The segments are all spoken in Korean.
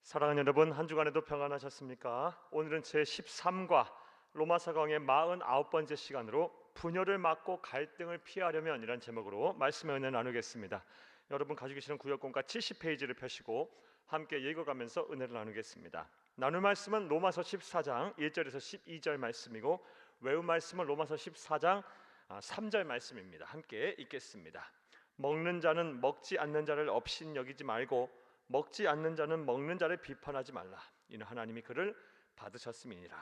사랑하는 여러분, 한 주간에도 평안하셨습니까? 오늘은 제13과 로마서강의 49번째 시간으로 분열을 막고 갈등을 피하려면 이란 제목으로 말씀의 은혜 나누겠습니다. 여러분 가지고 계시는 구역본과 70페이지를 펴시고 함께 읽어가면서 은혜를 나누겠습니다. 나눌 말씀은 로마서 14장 1절에서 12절 말씀이고 외운 말씀은 로마서 14장 3절 말씀입니다. 함께 읽겠습니다. 먹는 자는 먹지 않는 자를 업신 여기지 말고 먹지 않는 자는 먹는 자를 비판하지 말라. 이는 하나님이 그를 받으셨음이니라.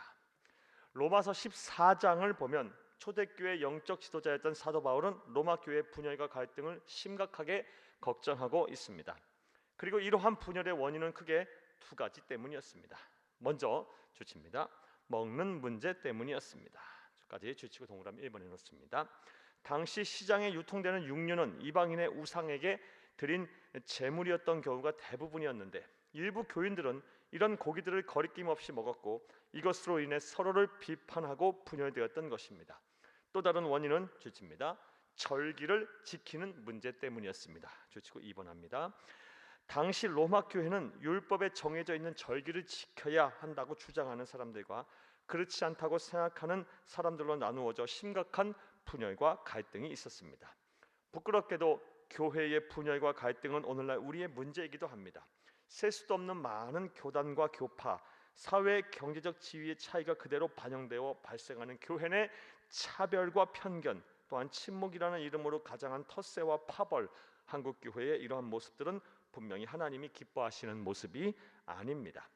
로마서 14장을 보면 초대교회 영적 지도자였던 사도 바울은 로마 교회의 분열과 갈등을 심각하게 걱정하고 있습니다. 그리고 이러한 분열의 원인은 크게 두 가지 때문이었습니다. 먼저 주치입니다. 먹는 문제 때문이었습니다. 까지 주치고 동그라미 1번에 놓습니다. 당시 시장에 유통되는 육류는 이방인의 우상에게 드린 제물이었던 경우가 대부분이었는데 일부 교인들은 이런 고기들을 거리낌 없이 먹었고 이것으로 인해 서로를 비판하고 분열되었던 것입니다. 또 다른 원인은 주치입니다. 절기를 지키는 문제 때문이었습니다. 주치고 2번 합니다. 당시 로마 교회는 율법에 정해져 있는 절기를 지켜야 한다고 주장하는 사람들과 그렇지 않다고 생각하는 사람들로 나누어져 심각한 분열과 갈등이 있었습니다. 부끄럽게도 교회의 분열과 갈등은 오늘날 우리의 문제이기도 합니다. 셀 수도 없는 많은 교단과 교파, 사회 경제적 지위의 차이가 그대로 반영되어 발생하는 교회 내 차별과 편견, 또한 침묵이라는 이름으로 가장한 텃세와 파벌, 한국 교회의 이러한 모습들은 분명히 하나님이 기뻐하시는 모습이 아닙니다.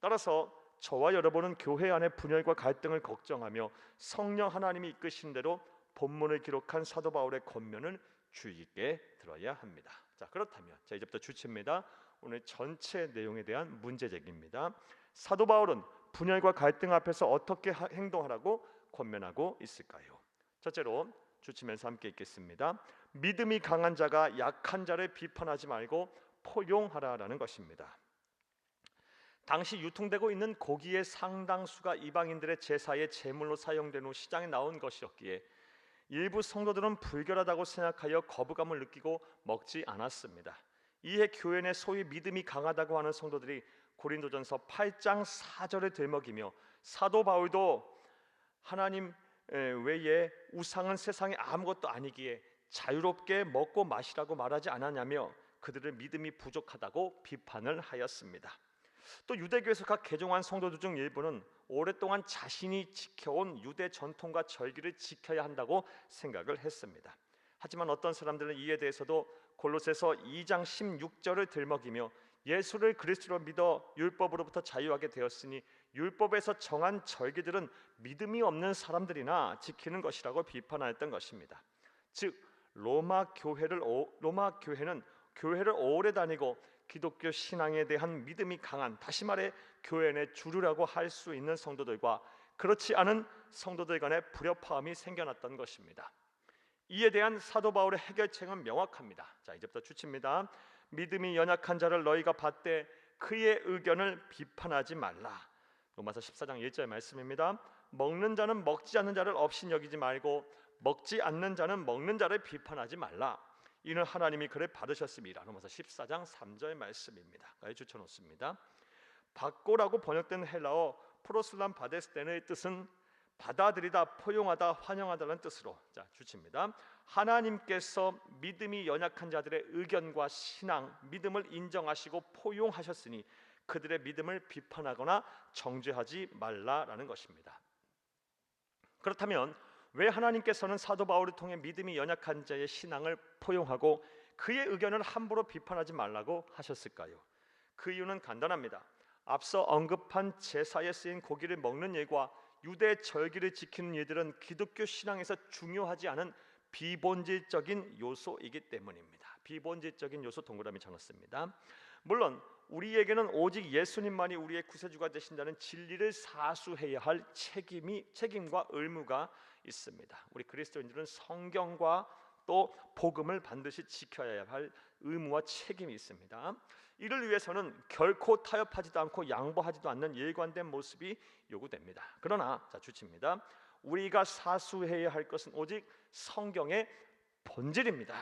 따라서 저와 여러분은 교회 안의 분열과 갈등을 걱정하며 성령 하나님이 이끄신 대로 본문을 기록한 사도 바울의 권면을 주의 깊게 들어야 합니다. 자, 그렇다면 이제부터 주치입니다. 오늘 전체 내용에 대한 문제 제기입니다. 사도 바울은 분열과 갈등 앞에서 어떻게 행동하라고 권면하고 있을까요? 첫째로 주치면서 함께 읽겠습니다. 믿음이 강한 자가 약한 자를 비판하지 말고 포용하라라는 것입니다. 당시 유통되고 있는 고기의 상당수가 이방인들의 제사의 제물로 사용된 후 시장에 나온 것이었기에 일부 성도들은 불결하다고 생각하여 거부감을 느끼고 먹지 않았습니다. 이에 교회 내 소위 믿음이 강하다고 하는 성도들이 고린도전서 8장 4절을 들먹이며 사도 바울도 하나님 외에 우상은 세상에 아무것도 아니기에 자유롭게 먹고 마시라고 말하지 않았냐며 그들의 믿음이 부족하다고 비판을 하였습니다. 또 유대교에서 각 개종한 성도들 중 일부는 오랫동안 자신이 지켜온 유대 전통과 절기를 지켜야 한다고 생각을 했습니다. 하지만 어떤 사람들은 이에 대해서도 골로새서 2장 16절을 들먹이며 예수를 그리스도로 믿어 율법으로부터 자유하게 되었으니 율법에서 정한 절기들은 믿음이 없는 사람들이나 지키는 것이라고 비판하였던 것입니다. 즉 로마 교회는 교회를 오래 다니고 기독교 신앙에 대한 믿음이 강한, 다시 말해 교회 내 주류라고 할 수 있는 성도들과 그렇지 않은 성도들 간의 불협화음이 생겨났던 것입니다. 이에 대한 사도 바울의 해결책은 명확합니다. 자, 이제부터 주치입니다. 믿음이 연약한 자를 너희가 받되 그의 의견을 비판하지 말라. 로마서 14장 1절 말씀입니다. 먹는 자는 먹지 않는 자를 업신 여기지 말고 먹지 않는 자는 먹는 자를 비판하지 말라. 이는 하나님이 그를 받으셨습니다. 로마서 14장 3절 말씀입니다. 주쳐놓습니다. 받고라고 번역된 헬라어 프로슬람 바데스텐의 뜻은 받아들이다, 포용하다, 환영하다는 뜻으로 주칩니다. 하나님께서 믿음이 연약한 자들의 의견과 신앙, 믿음을 인정하시고 포용하셨으니 그들의 믿음을 비판하거나 정죄하지 말라라는 것입니다. 그렇다면 왜 하나님께서는 사도 바울을 통해 믿음이 연약한 자의 신앙을 포용하고 그의 의견을 함부로 비판하지 말라고 하셨을까요? 그 이유는 간단합니다. 앞서 언급한 제사에 쓰인 고기를 먹는 일과 유대 절기를 지키는 일들은 기독교 신앙에서 중요하지 않은 비본질적인 요소이기 때문입니다. 비본질적인 요소 동그라미 쳐놓습니다. 물론 우리에게는 오직 예수님만이 우리의 구세주가 되신다는 진리를 사수해야 할 책임과 의무가 있습니다. 우리 그리스도인들은 성경과 또 복음을 반드시 지켜야 할 의무와 책임이 있습니다. 이를 위해서는 결코 타협하지도 않고 양보하지도 않는 일관된 모습이 요구됩니다. 그러나 주치입니다. 우리가 사수해야 할 것은 오직 성경의 본질입니다.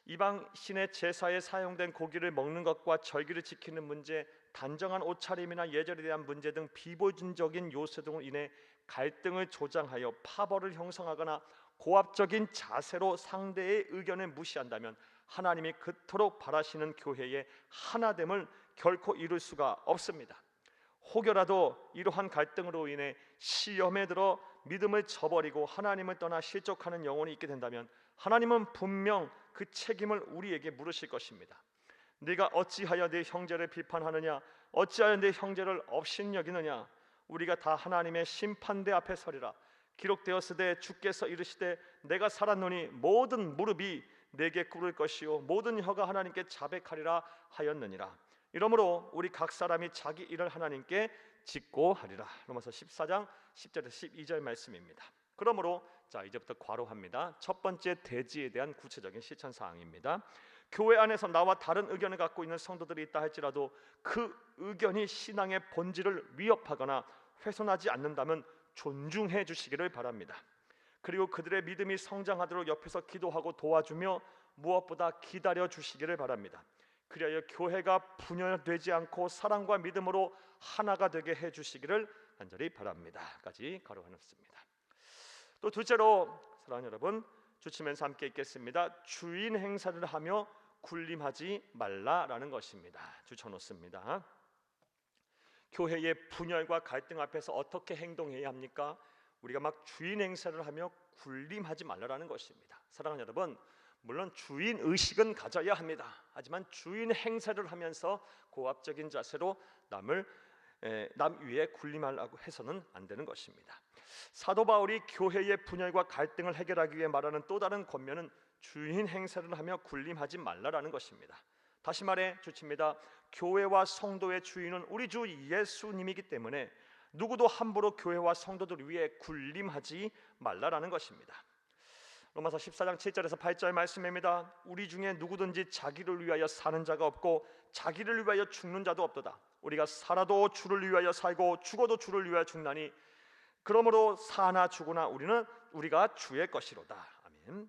이방 신의 제사에 사용된 고기를 먹는 것과 절기를 지키는 문제, 단정한 옷차림이나 예절에 대한 문제 등 비보진적인 요소 등으로 인해 갈등을 조장하여 파벌을 형성하거나 고압적인 자세로 상대의 의견을 무시한다면 하나님이 그토록 바라시는 교회의 하나됨을 결코 이룰 수가 없습니다. 혹여라도 이러한 갈등으로 인해 시험에 들어 믿음을 저버리고 하나님을 떠나 실족하는 영혼이 있게 된다면 하나님은 분명 그 책임을 우리에게 물으실 것입니다. 네가 어찌하여 네 형제를 비판하느냐, 어찌하여 네 형제를 업신여기느냐. 우리가 다 하나님의 심판대 앞에 서리라. 기록되었으되 주께서 이르시되 내가 살았노니 모든 무릎이 내게 꿇을 것이요 모든 혀가 하나님께 자백하리라 하였느니라. 이러므로 우리 각 사람이 자기 일을 하나님께 짓고 하리라. 로마서 14장 10절에서 12절 말씀입니다. 그러므로 자 이제부터 괄호합니다. 첫 번째 대지에 대한 구체적인 실천 사항입니다. 교회 안에서 나와 다른 의견을 갖고 있는 성도들이 있다 할지라도 그 의견이 신앙의 본질을 위협하거나 훼손하지 않는다면 존중해 주시기를 바랍니다. 그리고 그들의 믿음이 성장하도록 옆에서 기도하고 도와주며 무엇보다 기다려 주시기를 바랍니다. 그리하여 교회가 분열되지 않고 사랑과 믿음으로 하나가 되게 해 주시기를 간절히 바랍니다. 까지 괄호해놓습니다. 또 둘째로 사랑하는 여러분, 주치면서 함께 읽겠습니다. 주인 행사를 하며 군림하지 말라라는 것입니다. 주쳐놓습니다. 교회의 분열과 갈등 앞에서 어떻게 행동해야 합니까? 우리가 막 주인 행사를 하며 군림하지 말라라는 것입니다. 사랑하는 여러분, 물론 주인 의식은 가져야 합니다. 하지만 주인 행사를 하면서 고압적인 자세로 남 위에 군림하려고 해서는 안 되는 것입니다. 사도 바울이 교회의 분열과 갈등을 해결하기 위해 말하는 또 다른 권면은 주인 행사를 하며 군림하지 말라라는 것입니다. 다시 말해 주칩니다. 교회와 성도의 주인은 우리 주 예수님이기 때문에 누구도 함부로 교회와 성도들 위에 군림하지 말라라는 것입니다. 로마서 14장 7절에서 8절 말씀입니다. 우리 중에 누구든지 자기를 위하여 사는 자가 없고 자기를 위하여 죽는 자도 없도다. 우리가 살아도 주를 위하여 살고 죽어도 주를 위하여 죽나니 그러므로 사나 죽으나 우리가 주의 것이로다. 아멘.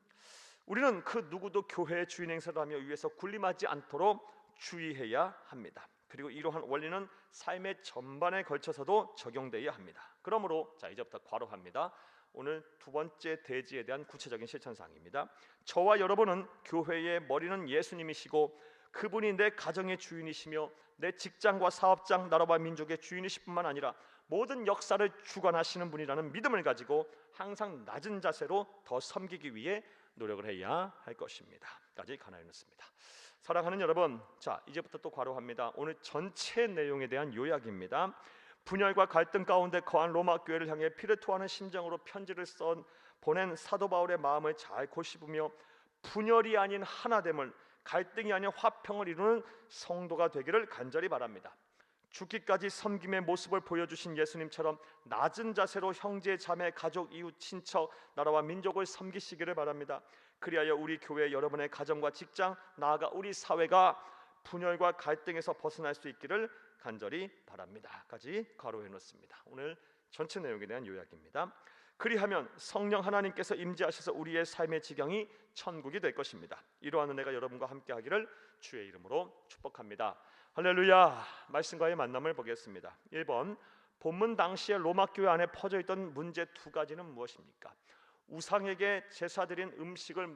우리는 그 누구도 교회의 주인 행사를 하며 위에서 군림하지 않도록 주의해야 합니다. 그리고 이러한 원리는 삶의 전반에 걸쳐서도 적용되어야 합니다. 그러므로 자 이제부터 괄호합니다. 오늘 두 번째 대지에 대한 구체적인 실천사항입니다. 저와 여러분은 교회의 머리는 예수님이시고 그분이 내 가정의 주인이시며 내 직장과 사업장, 나라와 민족의 주인이실 뿐만 아니라 모든 역사를 주관하시는 분이라는 믿음을 가지고 항상 낮은 자세로 더 섬기기 위해 노력을 해야 할 것입니다. 까지 가나에 놓습니다. 사랑하는 여러분, 자 이제부터 또 괄호합니다. 오늘 전체 내용에 대한 요약입니다. 분열과 갈등 가운데 거한 로마 교회를 향해 피를 토하는 심정으로 편지를 보낸 사도 바울의 마음을 잘 고씹으며 분열이 아닌 하나됨을, 갈등이 아닌 화평을 이루는 성도가 되기를 간절히 바랍니다. 죽기까지 섬김의 모습을 보여주신 예수님처럼 낮은 자세로 형제, 자매, 가족, 이웃, 친척, 나라와 민족을 섬기시기를 바랍니다. 그리하여 우리 교회 여러분의 가정과 직장, 나아가 우리 사회가 분열과 갈등에서 벗어날 수 있기를 간절히 바랍니다. 까지 괄호해 놓습니다. 오늘 전체 내용에 대한 요약입니다. 그리하면 성령 하나님께서 임재하셔서 우리의 삶의 지경이 천국이 될 것입니다. 이러한 은혜가 여러분과 함께하기를 주의 이름으로 축복합니다. 할렐루야. 말씀과의 만남을 보겠습니다. 1번, 본문 당시에 로마 교회 안에 퍼져있던 문제 두 가지는 무엇입니까? 우상에게 제사드린 음식을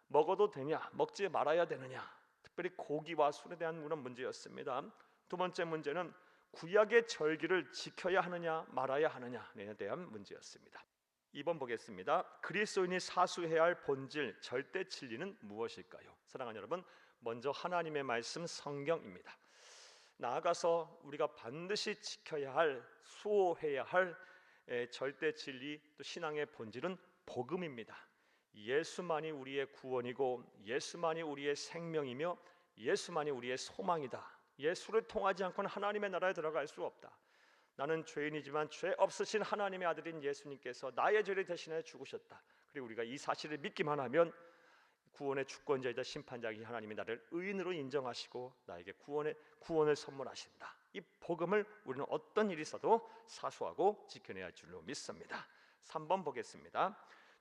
먹어도 되냐, 먹지 말아야 되느냐, 특별히 고기와 술에 대한 그런 문제였습니다. 두 번째 문제는 구약의 절기를 지켜야 하느냐 말아야 하느냐에 대한 문제였습니다. 2번 보겠습니다. 그리스도인이 사수해야 할 본질, 절대 진리는 무엇일까요? 사랑하는 여러분, 먼저 하나님의 말씀 성경입니다. 나아가서 우리가 반드시 지켜야 할, 수호해야 할 절대 진리, 또 신앙의 본질은 복음입니다. 예수만이 우리의 구원이고 예수만이 우리의 생명이며 예수만이 우리의 소망이다. 예수를 통하지 않고는 하나님의 나라에 들어갈 수 없다. 나는 죄인이지만 죄 없으신 하나님의 아들인 예수님께서 나의 죄를 대신해 죽으셨다. 그리고 우리가 이 사실을 믿기만 하면 구원의 주권자이자 심판자인 하나님이 나를 의인으로 인정하시고 나에게 구원을 선물하신다. 이 복음을 우리는 어떤 일이 있어도 사수하고 지켜내야 할 줄로 믿습니다. 3번 보겠습니다.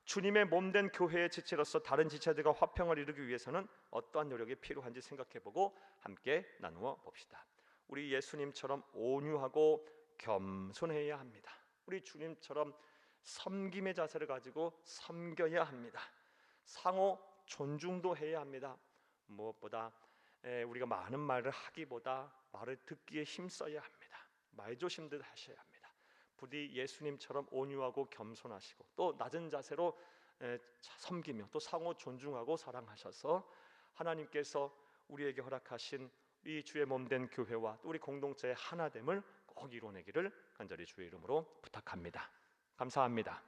주님의 몸된 교회의 지체로서 다른 지체들과 화평을 이루기 위해서는 어떠한 노력이 필요한지 생각해보고 함께 나누어 봅시다. 우리 예수님처럼 온유하고 겸손해야 합니다. 우리 주님처럼 섬김의 자세를 가지고 섬겨야 합니다. 상호 존중도 해야 합니다. 무엇보다 우리가 많은 말을 하기보다 말을 듣기에 힘써야 합니다. 말조심들 하셔야 합니다. 부디 예수님처럼 온유하고 겸손하시고 또 낮은 자세로 섬기며 또 상호 존중하고 사랑하셔서 하나님께서 우리에게 허락하신 이 주의 몸된 교회와 또 우리 공동체의 하나됨을 꼭 이뤄내기를 간절히 주의 이름으로 부탁합니다. 감사합니다.